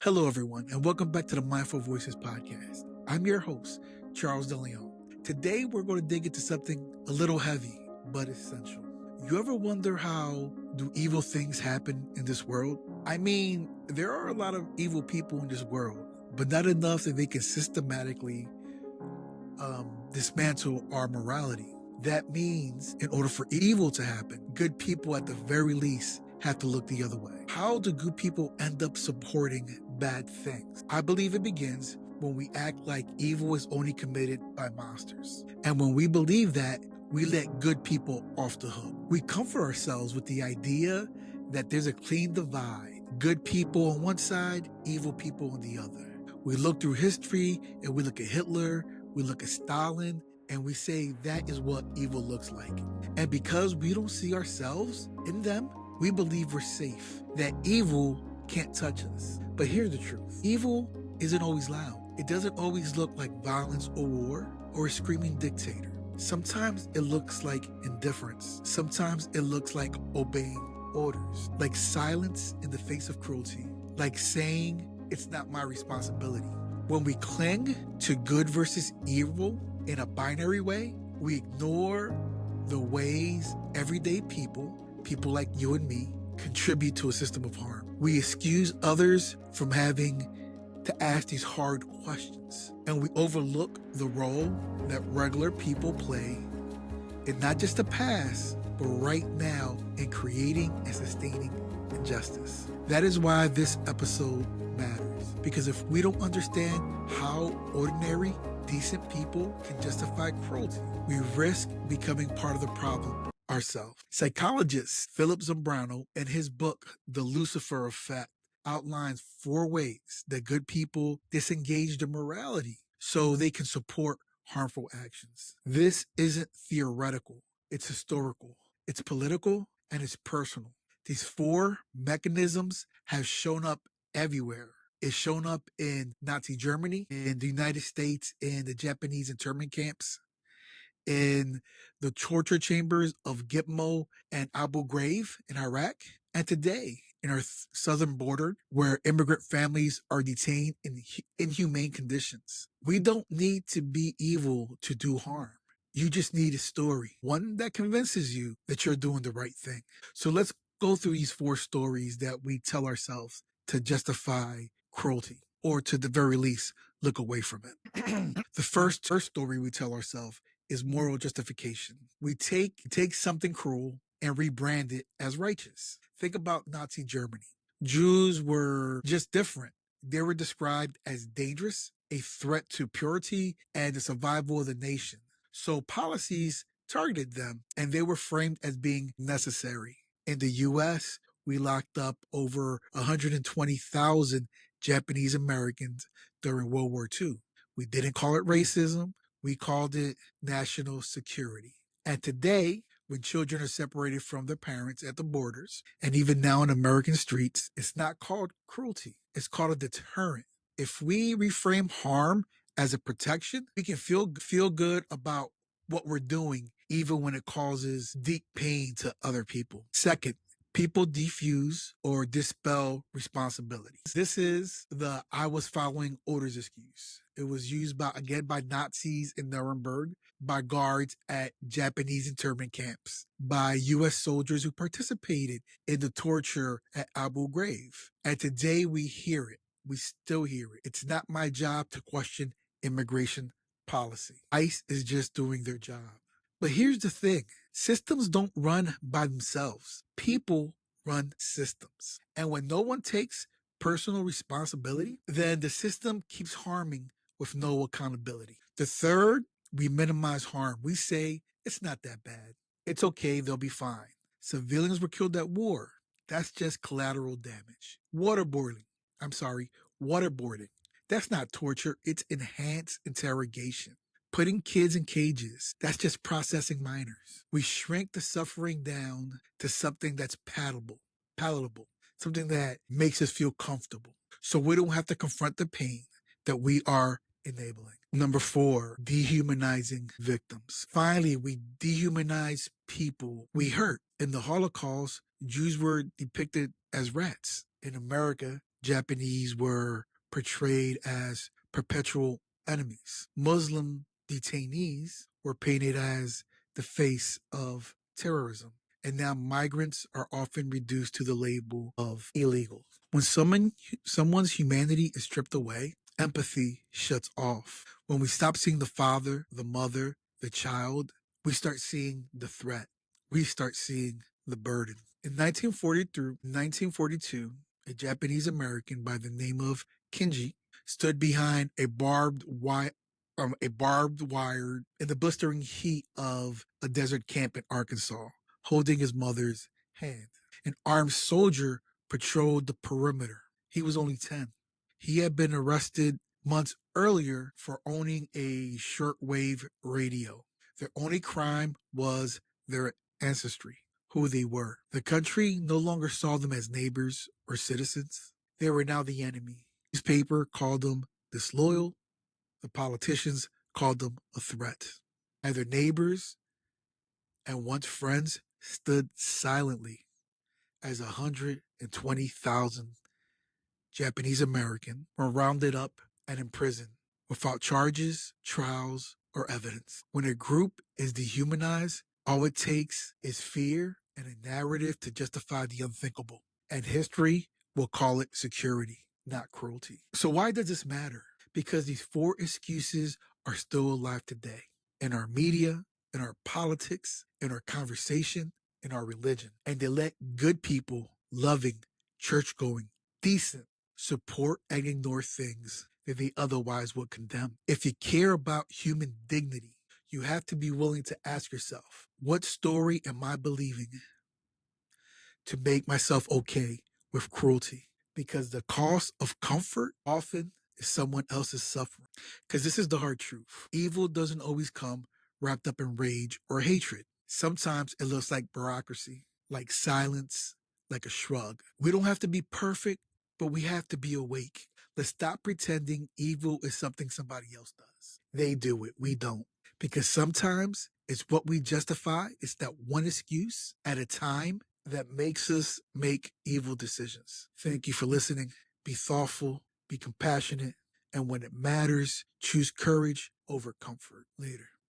Hello, everyone, and welcome back to the Mindful Voices podcast. I'm your host, Charles DeLeon. Today, we're going to dig into something a little heavy, but essential. You ever wonder how do evil things happen in this world? I mean, there are a lot of evil people in this world, but not enough that they can systematically dismantle our morality. That means in order for evil to happen, good people at the very least have to look the other way. How do good people end up supporting bad things? I believe it begins when we act like evil is only committed by monsters. And when we believe that, we let good people off the hook. We comfort ourselves with the idea that there's a clean divide. Good people on one side, evil people on the other. We look through history and we look at Hitler, we look at Stalin, and we say that is what evil looks like. And because we don't see ourselves in them, we believe we're safe, that evil can't touch us. But here's the truth. Evil isn't always loud. It doesn't always look like violence or war or a screaming dictator. Sometimes it looks like indifference. Sometimes it looks like obeying orders, like silence in the face of cruelty, like saying it's not my responsibility. When we cling to good versus evil in a binary way, we ignore the ways everyday people like you and me, contribute to a system of harm. We excuse others from having to ask these hard questions. And we overlook the role that regular people play in not just the past, but right now in creating and sustaining injustice. That is why this episode matters. Because if we don't understand how ordinary, decent people can justify cruelty, we risk becoming part of the problem ourselves. Psychologist Philip Zambrano, in his book, The Lucifer Effect, outlines 4 ways that good people disengage their morality so they can support harmful actions. This isn't theoretical, it's historical, it's political, and it's personal. These 4 mechanisms have shown up everywhere. It's shown up in Nazi Germany, in the United States, in the Japanese internment camps, in the torture chambers of Gitmo and Abu Ghraib in Iraq, and today in our southern border where immigrant families are detained in inhumane conditions. We don't need to be evil to do harm. You just need a story, one that convinces you that you're doing the right thing. So let's go through these 4 stories that we tell ourselves to justify cruelty, or to the very least, look away from it. The first story we tell ourselves is moral justification. We take something cruel and rebrand it as righteous. Think about Nazi Germany. Jews were just different. They were described as dangerous, a threat to purity, and the survival of the nation. So policies targeted them, and they were framed as being necessary. In the U.S., we locked up over 120,000 Japanese Americans during World War II. We didn't call it racism. We called it national security. And today, when children are separated from their parents at the borders, and even now in American streets, it's not called cruelty. It's called a deterrent. If we reframe harm as a protection, we can feel good about what we're doing, even when it causes deep pain to other people. Second, people diffuse or dispel responsibilities. This is the I was following orders excuse. It was used by Nazis in Nuremberg, by guards at Japanese internment camps, by U.S. soldiers who participated in the torture at Abu Ghraib. And today we hear it. We still hear it. It's not my job to question immigration policy. ICE is just doing their job. But here's the thing. Systems don't run by themselves. People run systems. And when no one takes personal responsibility, then the system keeps harming with no accountability. The third, we minimize harm. We say, it's not that bad. It's okay, they'll be fine. Civilians were killed at war. That's just collateral damage. Waterboarding. That's not torture, it's enhanced interrogation. Putting kids in cages, that's just processing minors. We shrink the suffering down to something that's palatable, something that makes us feel comfortable. So we don't have to confront the pain that we are enabling. Number 4, dehumanizing victims. Finally, we dehumanize people we hurt. In the Holocaust, Jews were depicted as rats. In America, Japanese were portrayed as perpetual enemies. Muslim detainees were painted as the face of terrorism. And now migrants are often reduced to the label of illegals. When someone's humanity is stripped away, empathy shuts off. When we stop seeing the father, the mother, the child, we start seeing the threat. We start seeing the burden. In 1940 through 1942, a Japanese American by the name of Kinji stood behind a barbed wire in the blistering heat of a desert camp in Arkansas, holding his mother's hand. An armed soldier patrolled the perimeter. He was only 10. He had been arrested months earlier for owning a shortwave radio. Their only crime was their ancestry, who they were. The country no longer saw them as neighbors or citizens. They were now the enemy. The newspaper called them disloyal. The politicians called them a threat. And their neighbors and once friends stood silently as 120,000 Japanese American were rounded up and imprisoned without charges, trials, or evidence. When a group is dehumanized, all it takes is fear and a narrative to justify the unthinkable. And history will call it security, not cruelty. So why does this matter? Because these four excuses are still alive today in our media, in our politics, in our conversation, in our religion. And they let good people, loving, church-going, decent, support and ignore things that they otherwise would condemn. If you care about human dignity, you have to be willing to ask yourself, what story am I believing to make myself okay with cruelty? Because the cost of comfort often is someone else's suffering. Because this is the hard truth. Evil doesn't always come wrapped up in rage or hatred. Sometimes it looks like bureaucracy, like silence, like a shrug. We don't have to be perfect, but we have to be awake. Let's stop pretending evil is something somebody else does. They do it, we don't. Because sometimes it's what we justify, it's that one excuse at a time that makes us make evil decisions. Thank you for listening. Be thoughtful, be compassionate, and when it matters, choose courage over comfort. Later.